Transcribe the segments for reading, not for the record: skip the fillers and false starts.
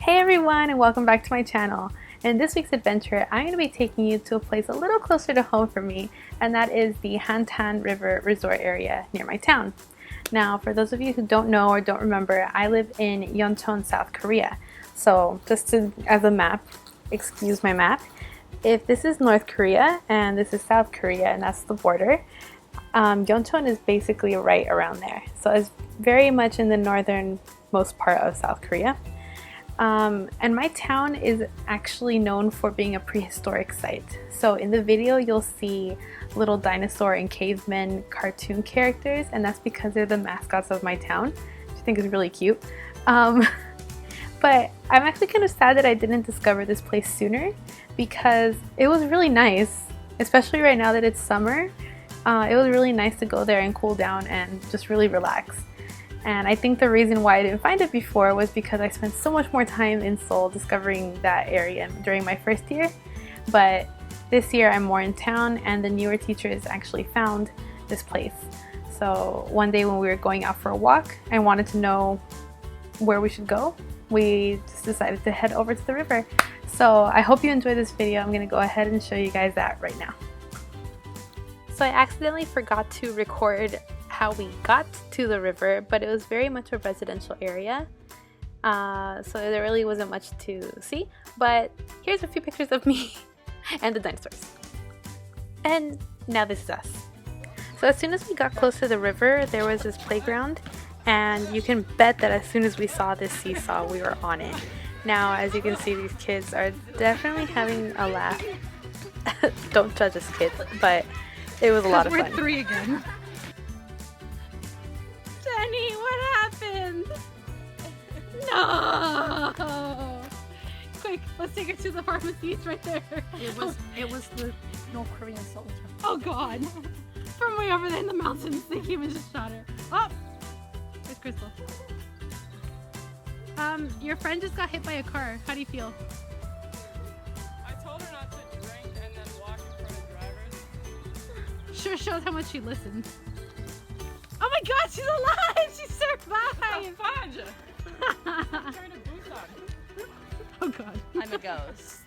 Hey everyone, and welcome back to my channel. In this week's adventure, I'm going to be taking you to a place a little closer to home for me, and that is the Hantan River Resort area near my town. Now, for those of you who don't know or don't remember, I live in Yeoncheon, South Korea. So just as a map, excuse my map, if this is North Korea and this is South Korea and that's the border, Yeoncheon is basically right around there. So it's very much in the northernmost part of South Korea. And my town is actually known for being a prehistoric site. So in the video you'll see little dinosaur and caveman cartoon characters, and that's because they're the mascots of my town, which I think is really cute. But I'm actually kind of sad that I didn't discover this place sooner, because it was really nice, especially right now that it's summer. It was really nice to go there and cool down and just really relax. And I think the reason why I didn't find it before was because I spent so much more time in Seoul discovering that area during my first year. But this year I'm more in town, and the newer teachers actually found this place. So one day when we were going out for a walk, I wanted to know where we should go. We just decided to head over to the river. So I hope you enjoyed this video. I'm going to go ahead and show you guys that right now. So I accidentally forgot to record how we got to the river, but it was very much a residential area, so there really wasn't much to see. But here's a few pictures of me and the dinosaurs. And now this is us. So as soon as we got close to the river, there was this playground, and you can bet that as soon as we saw this seesaw, we were on it. Now, as you can see, these kids are definitely having a laugh. Don't judge us, kids, but it was a lot of fun. We're 3 again. Jenny, what happened? No! Quick, let's take her to the pharmacy. It's right there. It was the North Korean soldier. Oh God! From way over there in the mountains, they came and just shot her. Oh, there's Crystal. Your friend just got hit by a car. How do you feel? I told her not to drink and then walk in front of drivers. Sure shows how much she listens. Oh my God, she's alive! She survived! Fudge! Turn a boot on. Oh God. I'm a ghost.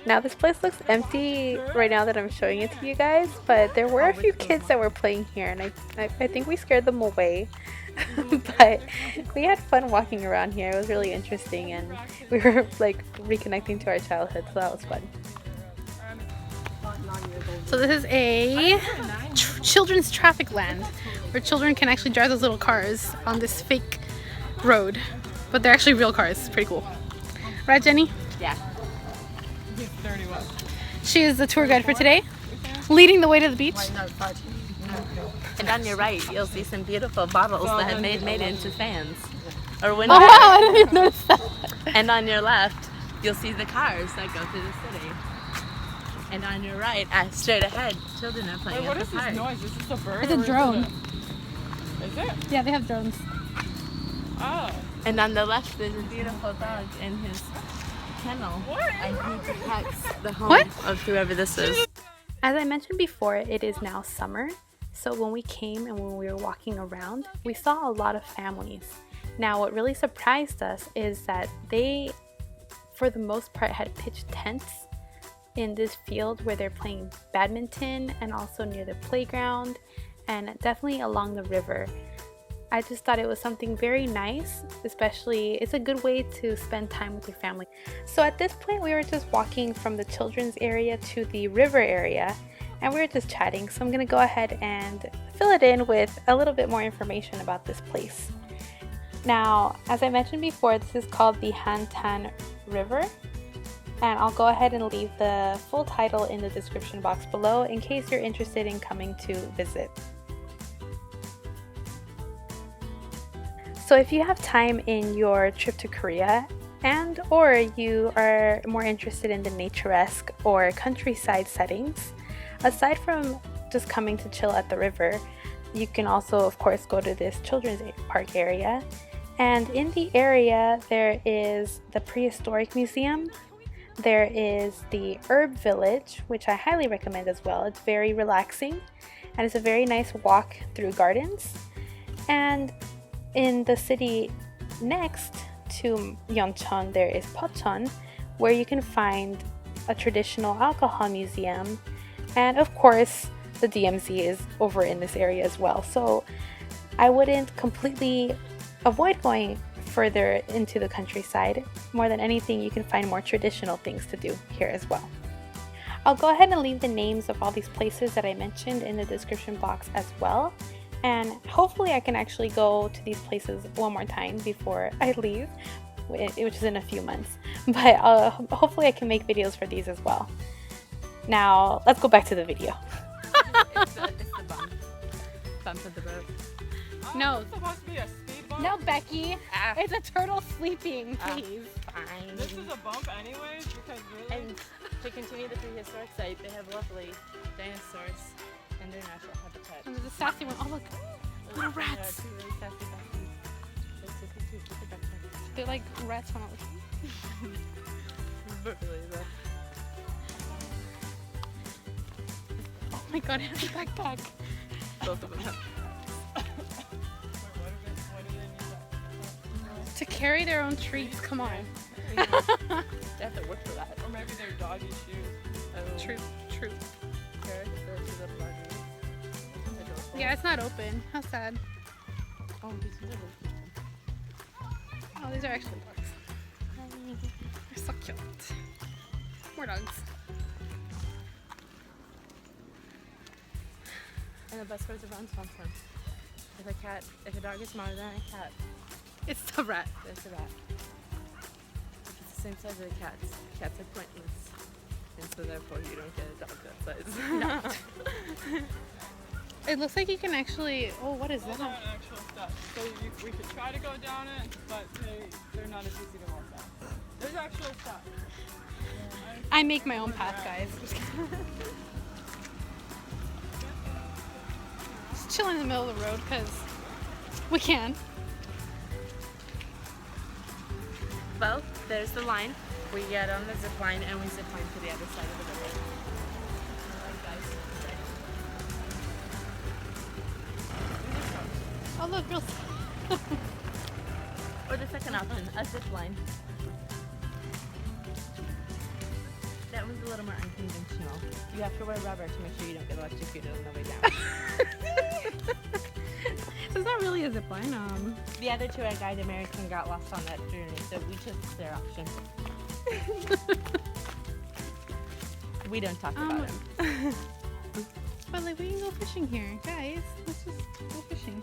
Now this place looks empty right now that I'm showing it to you guys, but there were a few kids that were playing here, and I think we scared them away. But we had fun walking around here. It was really interesting, and we were like reconnecting to our childhood, so that was fun. So this is a children's traffic land where children can actually drive those little cars on this fake road, but they're actually real cars. It's pretty cool. Right, Jenny? Yeah. She is the tour guide for today, leading the way to the beach. And on your right, you'll see some beautiful bottles that have made it into fans or Oh windows. wow, I didn't even notice that. And on your left, you'll see the cars that go through the city. And on your right, straight ahead, children are playing Wait, what at is the this park. noise? Is this a bird? It's a or is drone. Is it? Yeah, they have drones. Oh. And on the left, there's a beautiful dog in his kennel. What? And he protects the home What? of whoever this is. As I mentioned before, it is now summer, so when we came and when we were walking around, we saw a lot of families. Now what really surprised us is that they, for the most part, had pitched tents in this field where they're playing badminton, and also near the playground, and definitely along the river. I just thought it was something very nice, especially it's a good way to spend time with your family. So at this point we were just walking from the children's area to the river area, and we were just chatting, so I'm gonna go ahead and fill it in with a little bit more information about this place. Now, as I mentioned before, this is called the Hantan River, and I'll go ahead and leave the full title in the description box below in case you're interested in coming to visit. So if you have time in your trip to Korea, and or you are more interested in the naturesque or countryside settings, aside from just coming to chill at the river, you can also of course go to this children's park area. And in the area there is the Prehistoric Museum, there is the Herb Village, which I highly recommend as well. It's very relaxing and it's a very nice walk through gardens. And in the city next, to Yeoncheon, there is Pocheon, where you can find a traditional alcohol museum, and of course the DMZ is over in this area as well. So I wouldn't completely avoid going further into the countryside. More than anything, you can find more traditional things to do here as well. I'll go ahead and leave the names of all these places that I mentioned in the description box as well. And hopefully I can actually go to these places one more time before I leave, which is in a few months. But hopefully I can make videos for these as well. Now, let's go back to the video. It's the bump. Bump of the road. No. It's supposed to be a speed bump. No, Becky. Ah. It's a turtle sleeping, please. Fine. This is a bump anyways because really. And to continue the prehistoric site, they have lovely dinosaurs in their natural habitat. And there's a sassy one. Oh, look. Little There are rats. two really sassy buttons. They're super cute. Look at that. They're like rats on a... Really, though. Oh my god, it has a backpack. Both of them have. Why do they need that? To carry their own treats, come on. They have to work for that. Or maybe they're doggy shoes. Oh, True, true. Sure, those are the doggies. Adorable. Yeah, it's not open. How sad. Oh, these are really cute. Oh, these are actually dogs. They're so cute. More dogs. And the best part is around Sansawon. If a dog is smaller than a cat, It's the rat. there's a rat. It's the same size as the cats. Cats are pointless. And so therefore you don't get a dog that size. It looks like you can actually... Oh, what is Those that? aren't actual steps. So we could try to go down it, but they're not as easy to walk down. There's actual steps. I make my own path, guys. Just chilling in the middle of the road because we can. Well, there's the line. We get on the zip line and we zip line to the other side of the river. Alright, guys. Oh, look, real... Or the second option, a zip line. That one's a little more unconventional. You have to wear rubber to make sure you don't get electrocuted on the way down. So it's not really a zip line. The other tour guide American got lost on that journey, so we took their option. We don't talk about him. But like, we can go fishing here, guys. Let's just go fishing.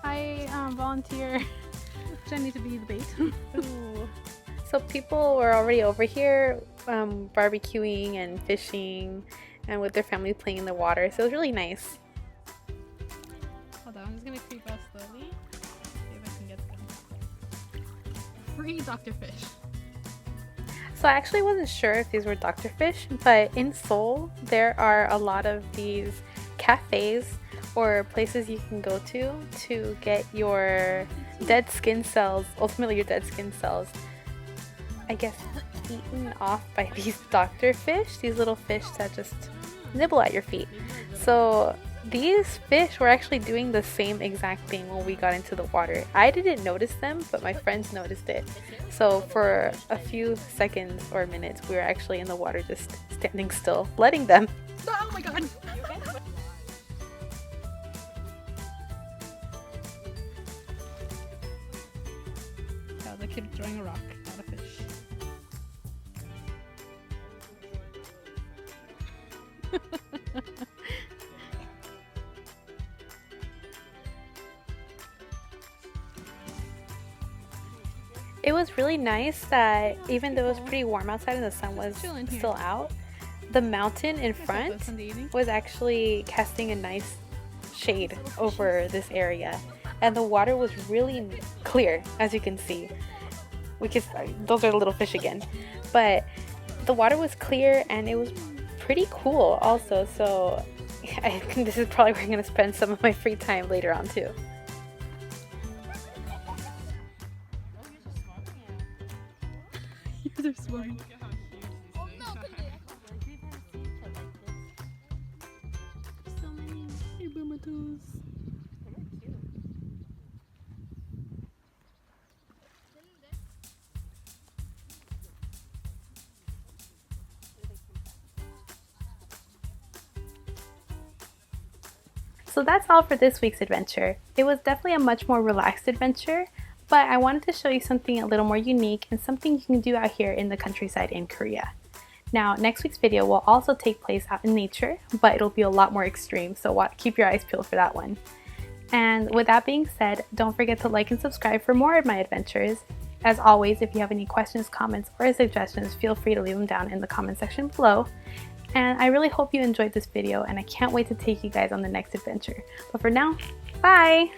I volunteer Jenny to be the bait. Ooh. So people were already over here barbecuing and fishing and with their family playing in the water. So it was really nice. Hold on, I'm just gonna creep out slowly. See if I can get them. Free Dr. Fish. So I actually wasn't sure if these were Dr. Fish, but in Seoul there are a lot of these cafes or places you can go to get your dead skin cells, ultimately your dead skin cells, I guess, eaten off by these Dr. Fish, these little fish that just nibble at your feet. So these fish were actually doing the same exact thing when we got into the water. I didn't notice them, but my friends noticed it. So for a few seconds or minutes, we were actually in the water just standing still, letting them. Oh my god! That was a kid throwing a rock, not a fish. It was really nice that even though it was pretty warm outside and the sun was Chilling here. still out, the mountain in There's front a Sunday evening. was actually casting a nice shade over this area, and the water was really clear, as you can see. Those are the little fish again, but the water was clear and it was pretty cool also. So I think this is probably where I'm gonna spend some of my free time later on too. They're swimming. Look at how huge these things are. So many. Hey, Boomatos. So that's all for this week's adventure. It was definitely a much more relaxed adventure, but I wanted to show you something a little more unique and something you can do out here in the countryside in Korea. Now, next week's video will also take place out in nature, but it'll be a lot more extreme, so keep your eyes peeled for that one. And with that being said, don't forget to like and subscribe for more of my adventures. As always, if you have any questions, comments, or suggestions, feel free to leave them down in the comment section below. And I really hope you enjoyed this video, and I can't wait to take you guys on the next adventure. But for now, bye!